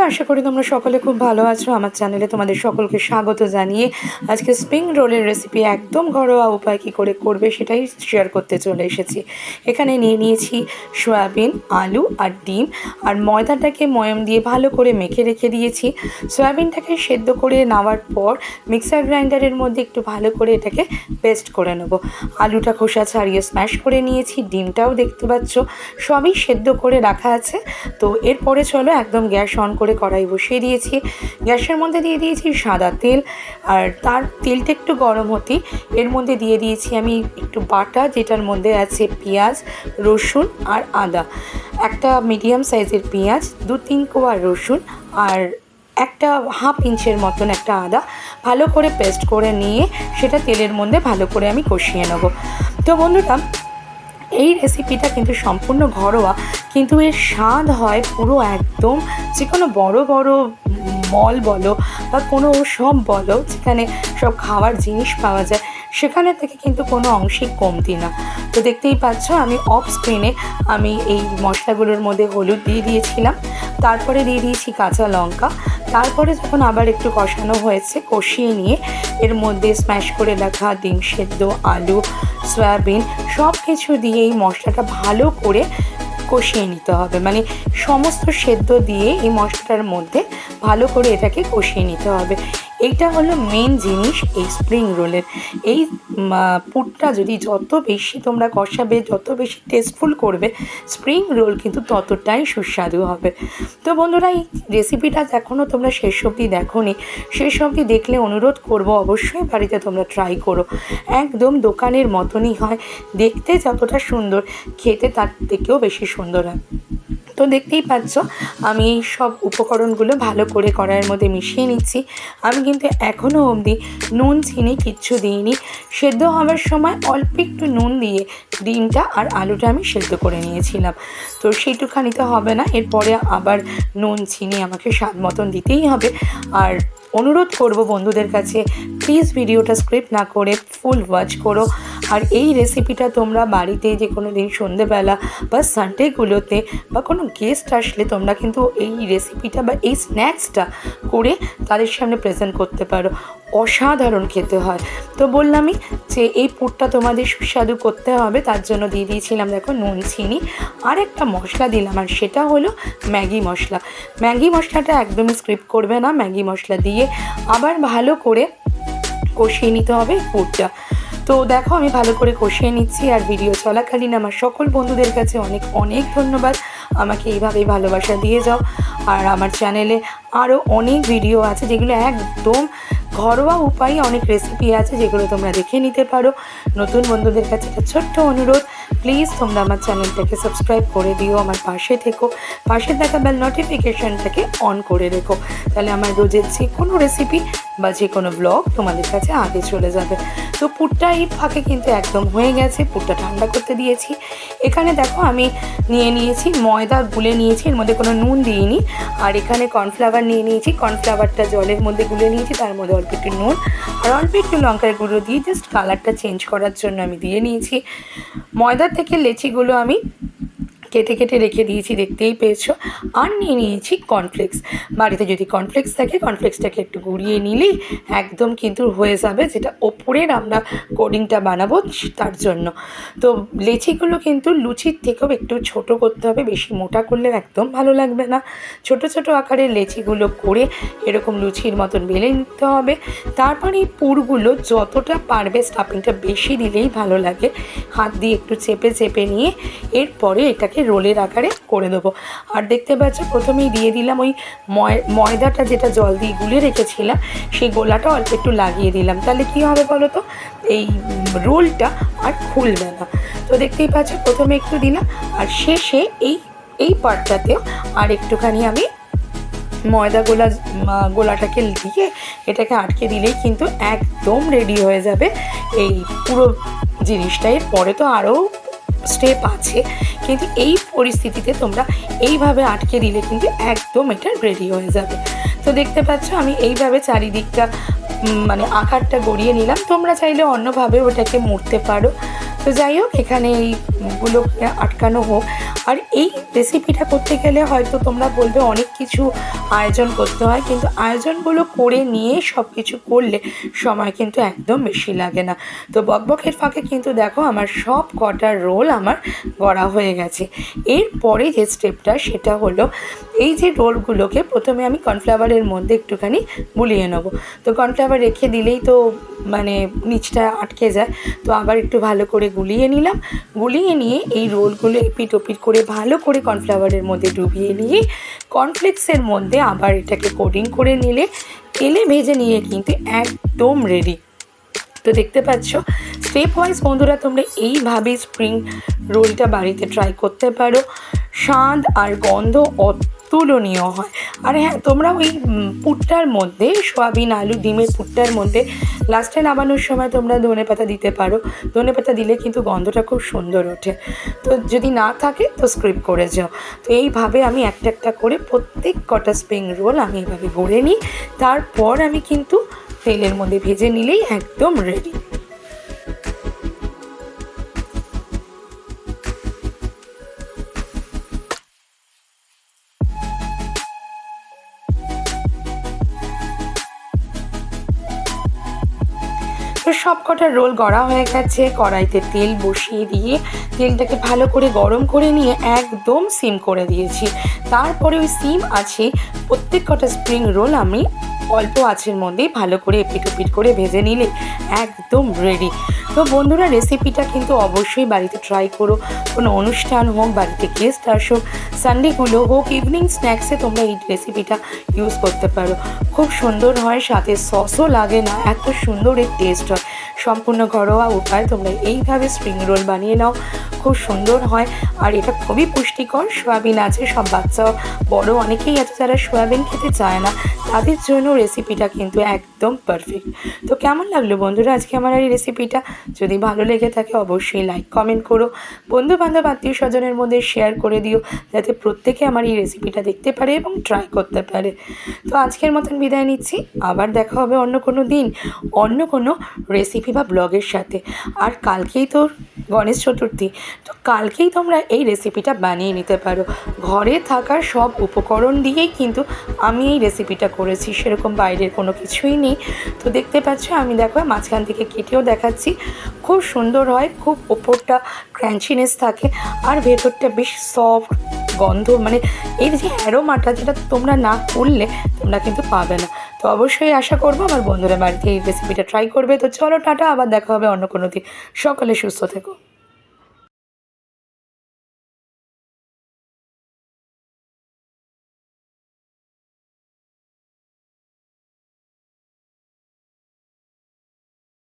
বন্ধুরা, আশা করি তোমরা সকলে খুব ভালো আছো। আমার চ্যানেলে তোমাদের সকলকে স্বাগত জানিয়ে আজকে স্প্রিং রোলের রেসিপি একদম ঘরোয়া উপায় কী করে করবে সেটাই শেয়ার করতে চলে এসেছি। এখানে নিয়ে নিয়েছি সয়াবিন, আলু আর ডিম, আর ময়দাটাকে ময়ম দিয়ে ভালো করে মেখে রেখে দিয়েছি। সয়াবিনটাকে সেদ্ধ করে নেওয়ার পর মিক্সার গ্রাইন্ডারের মধ্যে একটু ভালো করে এটাকে পেস্ট করে নেব। আলুটা খোসা ছাড়িয়ে স্ম্যাশ করে নিয়েছি, ডিমটাও দেখতে পাচ্ছ সবই সেদ্ধ করে রাখা আছে। তো এরপরে চলো একদম গ্যাস অন করে কড়াই বসিয়ে দিয়েছি। গ্যাসের মধ্যে দিয়ে দিয়েছি সাদা তেল, আর তার তেলটা একটু গরম হতেই এর মধ্যে দিয়ে দিয়েছি আমি একটু বাটা, যেটার মধ্যে আছে পেঁয়াজ, রসুন আর আদা। একটা মিডিয়াম সাইজের পেঁয়াজ, 2-3 কোয়া রসুন আর একটা হাফ ইঞ্চের মতন একটা আদা ভালো করে পেস্ট করে নিয়ে সেটা তেলের মধ্যে ভালো করে আমি কষিয়ে নেব। তো বন্ধুরা, এই রেসিপিটা কিন্তু সম্পূর্ণ ঘরোয়া, কিন্তু এর স্বাদ হয় পুরো একদম যে কোনো বড় বড় মল বলো বা কোনো শপ বলো যেখানে সব খাওয়ার জিনিস পাওয়া যায়, সেখানে থেকে কিন্তু কোনো অংশে কমতি না। তো দেখতেই পাচ্ছ আমি অফ স্ক্রিনে আমি এই মশলাগুলোর মধ্যে হলুদ দিয়ে দিয়েছিলাম, তারপরে দিয়ে দিয়েছি কাঁচা লঙ্কা। তারপরে যখন আবার একটু কষানো হয়েছে, কষিয়ে নিয়ে এর মধ্যে স্ম্যাশ করে রাখা ডিম সেদ্ধ, আলু, সয়াবিন সব কিছু দিয়ে এই মশলাটা ভালো করে কষিয়ে নিতে হবে। মানে সমস্ত সেদ্ধ দিয়ে এই মশলাটার মধ্যে ভালো করে এটাকে কষিয়ে নিতে হবে। এইটা হলো মেন জিনিস এই স্প্রিং রোলের। এই পুরটা যদি যত বেশি তোমরা কষাবে, যত বেশি টেস্টফুল করবে, স্প্রিং রোল কিন্তু ততটাই সুস্বাদু হবে। তো বন্ধুরা, এই রেসিপিটা এখনও তোমরা শেষ অবধি দেখোনি, শেষ অবধি দেখলে অনুরোধ করব অবশ্যই বাড়িতে তোমরা ট্রাই করো। একদম দোকানের মতনই হয়, দেখতে যতটা সুন্দর খেতে তার থেকেও বেশি সুন্দর হয়। তো দেখতেই পাচ্ছ আমি এই সব উপকরণগুলো ভালো করে কড়াইয়ের মধ্যে মিশিয়ে নিচ্ছি। আমি কিন্তু এখনও অবধি নুন চিনি কিচ্ছু দিইনি। সেদ্ধ হওয়ার সময় অল্প একটু নুন দিয়ে ডিমটা আর আলুটা আমি সেদ্ধ করে নিয়েছিলাম। তো সেইটুখানিতে হবে না, এরপরে আবার নুন চিনি আমাকে স্বাদ মতন দিতেই হবে। আর অনুরোধ করব বন্ধুদের কাছে, প্লিজ ভিডিওটা স্ক্রিপ্ট না করে ফুল ওয়াচ করো। আর এই রেসিপিটা তোমরা বাড়িতে যে কোনো দিন সন্ধেবেলা বা সানডেগুলোতে বা কোনো গেস্ট আসলে তোমরা কিন্তু এই রেসিপিটা বা এই স্ন্যাক্সটা করে তাদের সামনে প্রেজেন্ট করতে পারো। অসাধারণ খেতে হয়। তো বললামই যে এই পুরটা তোমাদের সুস্বাদু করতে হবে, তার জন্য দিয়ে দিয়েছিলাম দেখো নুন চিনি। আর একটা মশলা দিলাম, আর সেটা হলো ম্যাগি মশলা। ম্যাগি মশলাটা একদমই স্ক্রিপ্ট করবে না, ম্যাগি মশলা দিয়ে আবার ভালো করে কষিয়ে নিতে হবে পুরটা। তো দেখো আমি ভালো করে কষিয়ে নিচ্ছি। আর ভিডিও চলাকালীন আমার সকল বন্ধুদের কাছে অনেক অনেক ধন্যবাদ, আমাকে এইভাবেই ভালোবাসা দিয়ে যাও। আর আমার চ্যানেলে আরও অনেক ভিডিও আছে যেগুলো একদম ঘরোয়া উপায়ে অনেক রেসিপি আছে, যেগুলো তোমরা দেখে নিতে পারো। নতুন বন্ধুদের কাছে একটা ছোট্ট অনুরোধ, প্লিজ তোমরা আমার চ্যানেলটাকে সাবস্ক্রাইব করে দিও, আমার পাশে থেকো, পাশে থাকা বেল নোটিফিকেশানটাকে অন করে রেখো, তাহলে আমার রোজের যে কোনো রেসিপি বা যে কোনো ব্লগ তোমাদের কাছে আগে চলে যাবে। তো পুরটা এই ফাঁকে কিন্তু একদম হয়ে গেছে, পুরটা ঠান্ডা করতে দিয়েছি। এখানে দেখো আমি নিয়ে নিয়েছি ময়দা, গুলে নিয়েছি, এর মধ্যে কোনো নুন দিইনি। আর এখানে কর্নফ্লাওয়ার নিয়ে নিয়েছি, কর্নফ্লাওয়ারটা জলের মধ্যে গুলে নিয়েছি, তার মধ্যে অল্প একটু নুন আর অল্প একটু লঙ্কার গুঁড়ো দিয়ে জাস্ট কালারটা চেঞ্জ করার জন্য আমি দিয়ে নিয়েছি। ময়দা থেকে লেচিগুলো আমি কেটে কেটে রেখে দিয়েছি, দেখতেই পেয়েছো। আর নিয়ে নিয়েছি কর্নফ্লেক্স। বাড়িতে যদি কর্নফ্লেক্স থাকে, কর্নফ্লেক্সটাকে একটু গুঁড়িয়ে নিলেই একদম কিন্তু হয়ে যাবে, যেটা ওপরের আমরা কোডিংটা বানাবো তার জন্য। তো লেচিগুলো কিন্তু লুচির থেকেও একটু ছোট করতে হবে, বেশি মোটা করলে একদম ভালো লাগবে না। ছোট ছোট আকারের লেচিগুলো করে এরকম লুচির মতন বেলে নিতে হবে। তারপরে এই পুরগুলো যতটা পারবে স্টাফিংটা বেশি দিলেই ভালো লাগে, হাত দিয়ে একটু চেপে চেপে নিয়ে এরপরে এটাকে রোলের আকারে করে দেবো। আর দেখতে পাচ্ছ প্রথমেই দিয়ে দিলাম ওই ময়দাটা, যেটা জল দিয়ে গুলে রেখেছিলাম, সেই গোলাটা অল্প একটু লাগিয়ে দিলাম। তাহলে কী হবে বলো তো, এই রোলটা আর খুলবে না। তো দেখতেই পাচ্ছ প্রথমে একটু দিলাম, আর শেষে এই পার্টটাতেও আর একটুখানি আমি গোলাটাকে দিয়ে এটাকে আটকে দিলেই কিন্তু একদম রেডি হয়ে যাবে এই পুরো জিনিসটা। এর পরে তো আরও স্টেপ আছে, কিন্তু এই পরিস্থিতিতে তোমরা এইভাবে আটকে দিলে কিন্তু একদম এটা রেডি হয়ে যাবে। তো দেখতে পাচ্ছ আমি এইভাবে চারিদিকটা মানে আকারটা গড়িয়ে নিলাম। তোমরা চাইলে অন্যভাবে ওটাকে মুড়তে পারো। তো যাই হোক, এখানে এইগুলো আটকানো হোক। আর এই রেসিপিটা করতে গেলে হয়তো তোমরা বলবে অনেক কিছু আয়োজন করতে হয়, কিন্তু আয়োজনগুলো করে নিয়ে সব কিছু করলে সময় কিন্তু একদম বেশি লাগে না। তো বকবকের ফাঁকে কিন্তু দেখো আমার সব কটা রোল আমার গড়া হয়ে গেছে। এরপরে যে স্টেপটা সেটা হলো এই যে রোলগুলোকে প্রথমে আমি কর্নফ্লাওয়ারের মধ্যে একটুখানি গুলিয়ে নেবো। তো কর্নফ্লাওয়ার রেখে দিলেই তো মানে নিচটা আটকে যায়, তো আবার একটু ভালো করে গুলিয়ে নিলাম। গুলিয়ে নিয়ে এই রোলগুলো এপিট ওপিট করে ভালো করে কর্নফ্লাওয়ারের মধ্যে ডুবিয়ে নিয়ে কর্নফ্লেক্সের মধ্যে আবার এটাকে কোটিং করে নিলে তেলে ভেজে নিয়ে কিন্তু একদম রেডি। তো দেখতে পাচ্ছ স্টেপ ওয়াইজ বন্ধুরা তোমরা এইভাবে স্প্রিং রোলটা বাড়িতে ট্রাই করতে পারো। স্বাদ আর গন্ধ অতুলনীয় হয়। আর হ্যাঁ, তোমরা ওই পুরটার মধ্যে সয়াবিন আলু ডিমের পুরটার মধ্যে লাস্টে নামানোর সময় তোমরা ধনেপাতা দিতে পারো। ধনেপাতা দিলে কিন্তু গন্ধটা খুব সুন্দর ওঠে। তো যদি না থাকে তো স্কিপ করে যাও। তো এইভাবে আমি একটা একটা করে প্রত্যেক কটা স্প্রিং রোল আমি এইভাবে গড়ে নিই। তারপর আমি কিন্তু তেলের মধ্যে ভেজে নিলেই একদম রেডি। তো সব কটা রোল গড়া হয়ে গেছে। কড়াইতে তেল বসিয়ে দিয়ে তেলটাকে ভালো করে গরম করে নিয়ে একদম সিম করে দিয়েছি। তারপরে ওই সিম আছে প্রত্যেক কটা স্প্রিং রোল আমি অল্প আঁচের মধ্যেই ভালো করে এপিট ওপিট করে ভেজে নিলে একদম রেডি। তো বন্ধুরা রেসিপিটা কিন্তু অবশ্যই বাড়িতে ট্রাই করো। কোনো অনুষ্ঠান হোক, বাড়িতে গেস্ট আসুক, সানডেগুলো হোক, ইভিনিং স্ন্যাক্সে তোমরা এই রেসিপিটা ইউজ করতে পারো। খুব সুন্দর হয়, সাথে সসও লাগে না, এত সুন্দর এর টেস্ট হয়। সম্পূর্ণ ঘরোয়া উপায় তোমরা এইভাবে স্প্রিং রোল বানিয়ে নাও, খুব সুন্দর হয়। আর এটা খুবই পুষ্টিকর। সয়াবিন আছে, সব বাচ্চা বড় অনেকেই আছে যারা সয়াবিন খেতে চায় না, তাদের জন্য রেসিপিটা কিন্তু একদম পারফেক্ট। তো কেমন লাগলো বন্ধুরা আজকে আমার এই রেসিপিটা? যদি ভালো লেগে থাকে অবশ্যই লাইক কমেন্ট করো, বন্ধু বান্ধব আত্মীয় স্বজনের মধ্যে শেয়ার করে দিও, যাতে প্রত্যেকে আমার এই রেসিপিটা দেখতে পারে এবং ট্রাই করতে পারে। তো আজকের মতন বিদায় নিচ্ছি, আবার দেখা হবে অন্য কোনো দিন অন্য কোনো রেসিপি বা ব্লগের সাথে। আর কালকেই তো গণেশ চতুর্থী, তো কালকেই তোমরা এই রেসিপিটা বানিয়ে নিতে পারো। ঘরে থাকা সব উপকরণ দিয়েই কিন্তু আমি এই রেসিপিটা করেছি, সেরকম বাইরের কোনো কিছুই নেই। তো দেখতে পাচ্ছ আমি দেখো মাঝখান থেকে কেটেও দেখাচ্ছি, খুব সুন্দর হয়, খুব ওপরটা ক্র্যাঞ্চিনেস থাকে আর ভেতরটা বেশ সফট গন্ধ, মানে এর যে অ্যারোমাটা যেটা তোমরা না করলে তোমরা কিন্তু পাবে না। তো অবশ্যই আশা করবো আমার বন্ধুরা বাড়িতে এই রেসিপিটা ট্রাই করবে। তো চলো টাটা, আবার দেখা হবে অন্য কোনো দিন। সকলে সুস্থ থেকো।